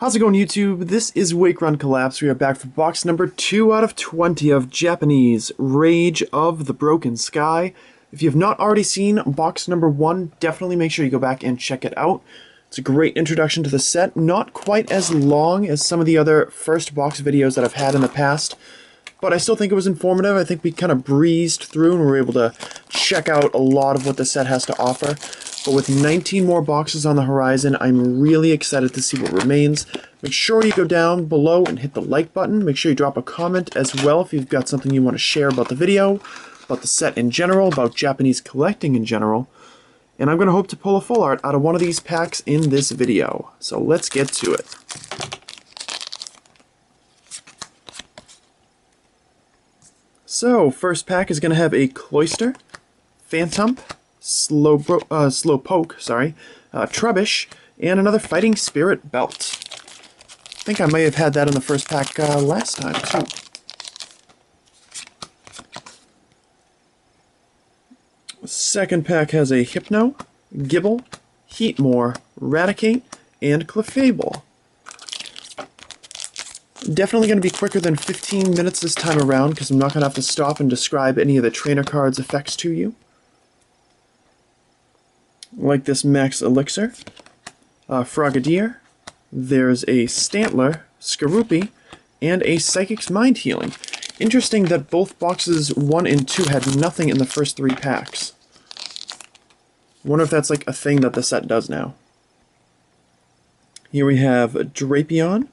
How's it going, YouTube? This is Wake Run Collapse. We are back for box number 2 out of 20 of Japanese Rage of the Broken Sky. If you have not already seen box number 1, definitely make sure you go back and check it out. It's a great introduction to the set, not quite as long as some of the other first box videos that I've had in the past, but I still think it was informative. I think we kind of breezed through and were able to check out a lot of what the set has to offer. But with 19 more boxes on the horizon, I'm really excited to see what remains. Make sure you go down below and hit the like button. Make sure you drop a comment as well if you've got something you want to share about the video, about the set in general, about Japanese collecting in general. And I'm going to hope to pull a full art out of one of these packs in this video. So let's get to it. So, first pack is going to have a Cloyster, Phantom, Slowpoke, Trubbish, and another Fighting Spirit Belt. I think I may have had that in the first pack last time, too. Second pack has a Hypno, Gibble, Heatmore, Raticate, and Clefable. Definitely going to be quicker than 15 minutes this time around, because I'm not going to have to stop and describe any of the trainer cards' effects to you. Like this Max Elixir, Frogadier, there's a Stantler, Skorupi, and a Psychic's Mind Healing. Interesting that both boxes 1 and 2 had nothing in the first 3 packs. Wonder if that's like a thing that the set does now. Here we have Drapion,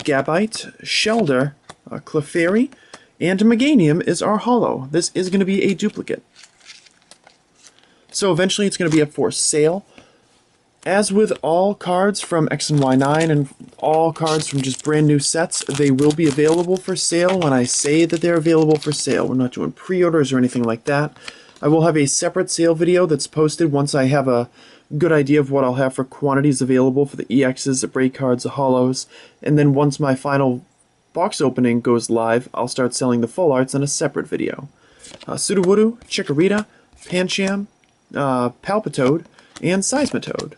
Gabite, Shelder, Clefairy, and Meganium is our holo. This is going to be a duplicate. So eventually it's going to be up for sale. As with all cards from X and Y9 and all cards from just brand new sets, they will be available for sale when I say that they're available for sale. We're not doing pre-orders or anything like that. I will have a separate sale video that's posted once I have a good idea of what I'll have for quantities available for the EXs, the break cards, the holos, and then once my final box opening goes live, I'll start selling the full arts in a separate video. Sudowoodo, Chikorita, Pancham, Palpitoad, and Seismitoad.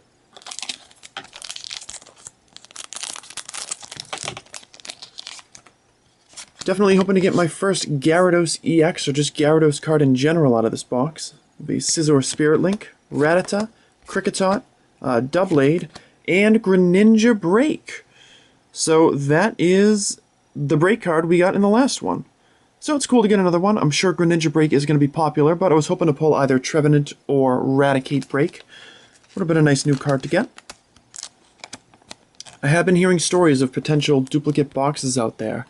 Definitely hoping to get my first Gyarados EX, or just Gyarados card in general, out of this box. It'll be Scizor Spirit Link, Rattata, Kricketot, Doublade, and Greninja Break. So that is the break card we got in the last one. So it's cool to get another one. I'm sure Greninja Break is going to be popular, but I was hoping to pull either Trevenant or Raticate Break. Would have been a nice new card to get. I have been hearing stories of potential duplicate boxes out there.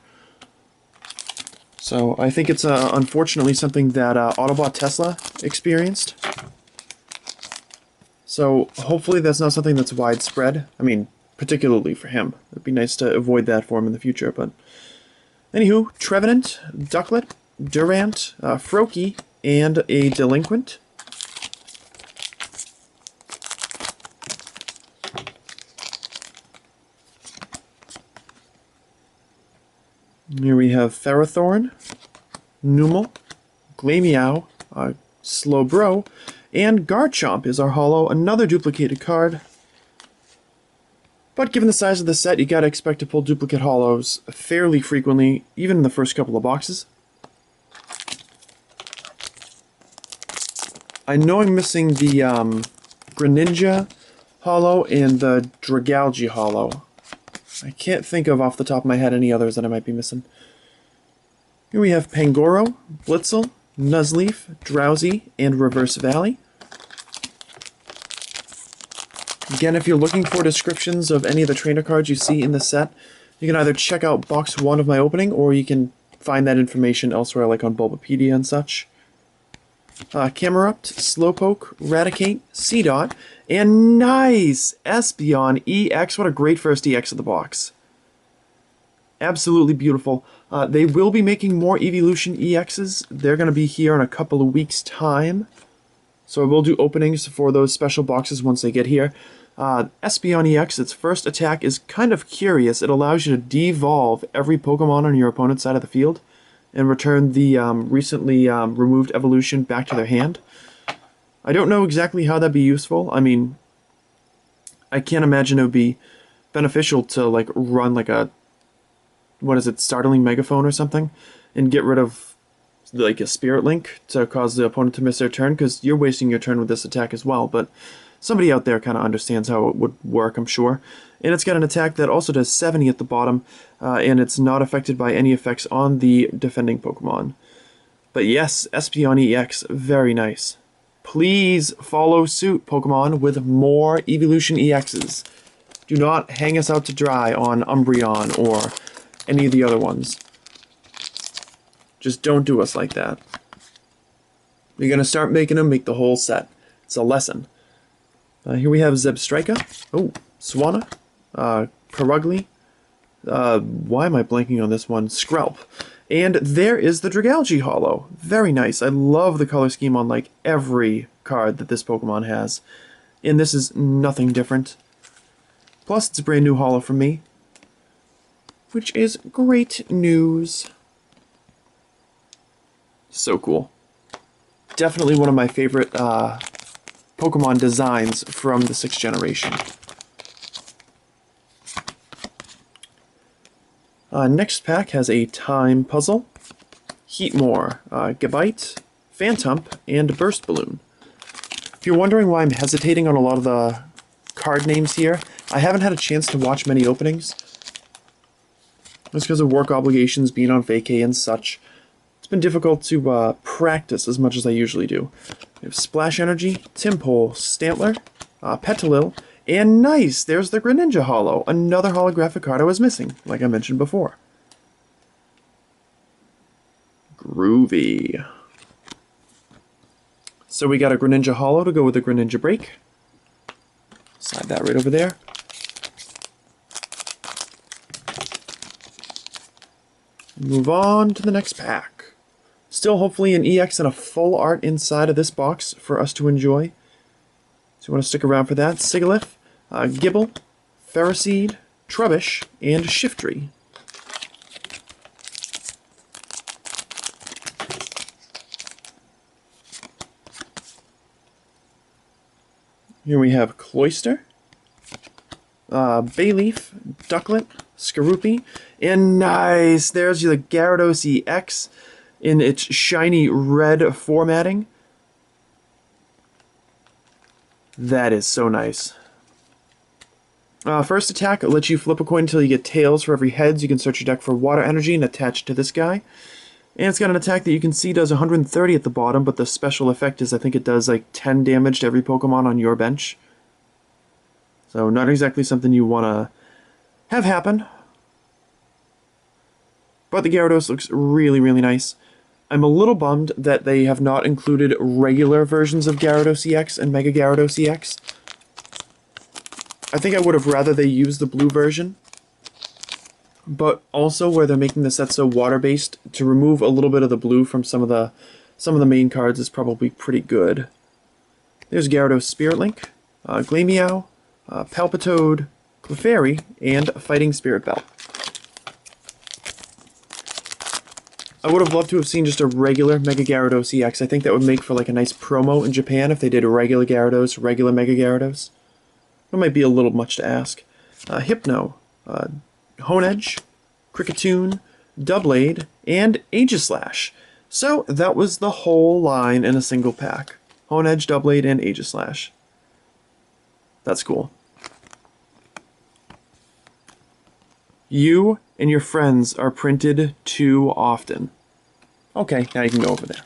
So I think it's unfortunately something that Autobot Tesla experienced. So hopefully that's not something that's widespread. I mean, particularly for him. It'd be nice to avoid that for him in the future, but... Anywho, Trevenant, Ducklet, Durant, Froakie, and a Delinquent. Here we have Ferrothorn, Numel, Glameow, Slowbro, and Garchomp is our holo, another duplicated card. But given the size of the set, you gotta expect to pull duplicate holos fairly frequently, even in the first couple of boxes. I know I'm missing the Greninja holo and the Dragalge holo. I can't think of off the top of my head any others that I might be missing. Here we have Pangoro, Blitzel, Nuzleaf, Drowsy, and Reverse Valley. Again, if you're looking for descriptions of any of the trainer cards you see in the set, you can either check out box 1 of my opening, or you can find that information elsewhere, like on Bulbapedia and such. Camerupt, Slowpoke, Raticate, Seedot, and nice! Espeon EX. What a great first EX of the box. Absolutely beautiful. They will be making more Evolution EXs. They're going to be here in a couple of weeks' time. So I will do openings for those special boxes once they get here. Espeon EX, its first attack is kind of curious. It allows you to devolve every Pokemon on your opponent's side of the field and return the recently removed evolution back to their hand. I don't know exactly how that'd be useful. I mean, I can't imagine it would be beneficial to like run like a, what is it, startling megaphone or something, and get rid of like a spirit link to cause the opponent to miss their turn, because you're wasting your turn with this attack as well. But somebody out there kind of understands how it would work, I'm sure. And it's got an attack that also does 70 at the bottom, and it's not affected by any effects on the defending Pokemon. But yes, Espeon EX, very nice. Please follow suit, Pokemon, with more Evolution EXs. Do not hang us out to dry on Umbreon or any of the other ones. Just don't do us like that. You're going to start making them, make the whole set. It's a lesson. Here we have Zebstrika. Oh, Swanna. Karugly. Why am I blanking on this one? Skrelp. And there is the Dragalge holo. Very nice. I love the color scheme on like every card that this Pokemon has. And this is nothing different. Plus, it's a brand new holo from me, which is great news. So cool. Definitely one of my favorite Pokemon designs from the 6th generation. Next pack has a time puzzle, Heatmore, Gabite, Phantump, and Burst Balloon. If you're wondering why I'm hesitating on a lot of the card names here, I haven't had a chance to watch many openings. It's because of work obligations, being on vacay and such. It's been difficult to practice as much as I usually do. We have Splash Energy, Timpole, Stantler, Petalil, and nice! There's the Greninja holo, another holographic card I was missing, like I mentioned before. Groovy. So we got a Greninja holo to go with the Greninja Break. Slide that right over there. Move on to the next pack. Still hopefully an EX and a full art inside of this box for us to enjoy. So you want to stick around for that. Sigilyph, Gibble, Ferroseed, Trubbish, and Shiftry. Here we have Cloyster, Bayleaf, Ducklet, Skorupi, and nice! There's the Gyarados EX in its shiny red formatting. That is so nice. First attack lets you flip a coin until you get tails. For every heads, you can search your deck for water energy and attach it to this guy. And it's got an attack that you can see does 130 at the bottom, but the special effect is I think it does like 10 damage to every Pokemon on your bench. So not exactly something you want to have happen. But the Gyarados looks really, really nice. I'm a little bummed that they have not included regular versions of Gyarados EX and Mega Gyarados EX. I think I would have rather they used the blue version. But also where they're making the set so water-based, to remove a little bit of the blue from some of the main cards is probably pretty good. There's Gyarados Spirit Link, Glameow, Palpitoad, Clefairy, and Fighting Spirit Belt. I would have loved to have seen just a regular Mega Gyarados EX. I think that would make for like a nice promo in Japan if they did a regular Gyarados, regular Mega Gyarados. That might be a little much to ask. Hypno, Honedge, Kricketune, Doublade, and Aegislash. So that was the whole line in a single pack. Honedge, Doublade, and Aegislash. That's cool. You and your friends are printed too often. Okay, now you can go over there.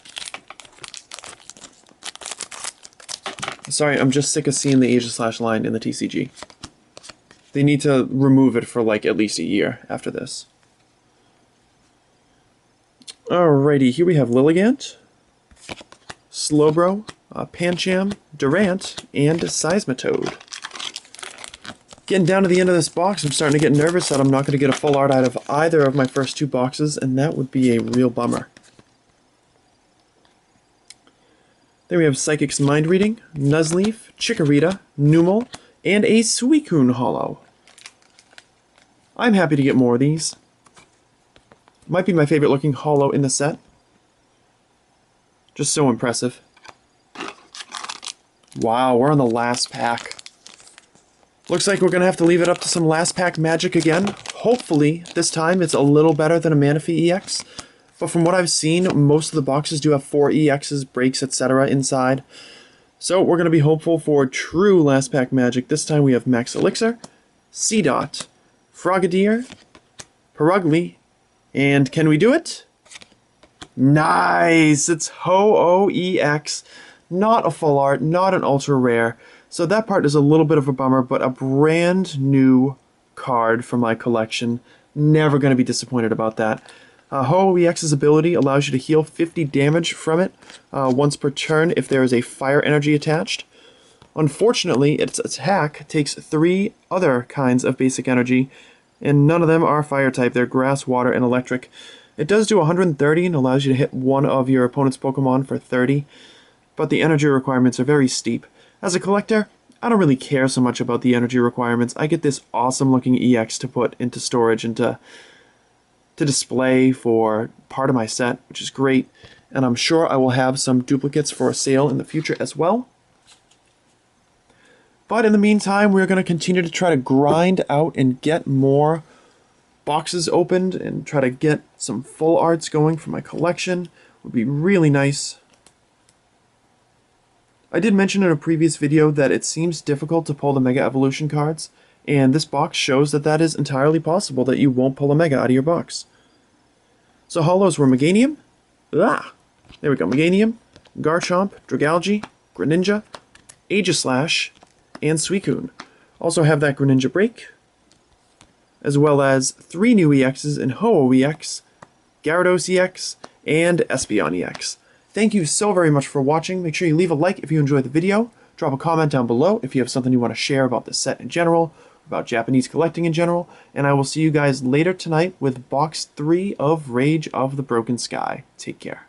Sorry, I'm just sick of seeing the Aegislash line in the TCG. They need to remove it for like at least a year after this. Alrighty, here we have Lilligant, Slowbro, Pancham, Durant, and Seismitoad. Getting down to the end of this box, I'm starting to get nervous that I'm not going to get a full art out of either of my first two boxes, and that would be a real bummer. Then we have Psychic's Mind Reading, Nuzleaf, Chikorita, Numel, and a Suicune holo. I'm happy to get more of these. Might be my favorite looking holo in the set. Just so impressive. Wow, we're on the last pack. Looks like we're going to have to leave it up to some last pack magic again. Hopefully, this time it's a little better than a Manaphy EX. But from what I've seen, most of the boxes do have 4 EXs, breaks, etc. inside. So we're going to be hopeful for true last pack magic. This time we have Max Elixir, Seedot, Frogadier, Perugly, and can we do it? Nice! It's Ho-Oh EX. Not a full art, not an ultra rare. So that part is a little bit of a bummer, but a brand new card for my collection. Never going to be disappointed about that. Ho-Oh EX's ability allows you to heal 50 damage from it once per turn if there is a fire energy attached. Unfortunately, its attack takes 3 other kinds of basic energy, and none of them are fire type. They're grass, water, and electric. It does do 130 and allows you to hit one of your opponent's Pokemon for 30, but the energy requirements are very steep. As a collector, I don't really care so much about the energy requirements. I get this awesome looking EX to put into storage and to display for part of my set, which is great. And I'm sure I will have some duplicates for sale in the future as well. But in the meantime, we're going to continue to try to grind out and get more boxes opened and try to get some full arts going for my collection. Would be really nice. I did mention in a previous video that it seems difficult to pull the Mega Evolution cards, and this box shows that that is entirely possible, that you won't pull a Mega out of your box. So holos were Meganium, there we go, Meganium, Garchomp, Dragalge, Greninja, Aegislash, and Suicune. Also have that Greninja break, as well as 3 new EXs in Ho-Oh EX, Gyarados EX, and Espeon EX. Thank you so very much for watching. Make sure you leave a like if you enjoyed the video. Drop a comment down below if you have something you want to share about the set in general, about Japanese collecting in general, and I will see you guys later tonight with Box 3 of Rage of the Broken Sky. Take care.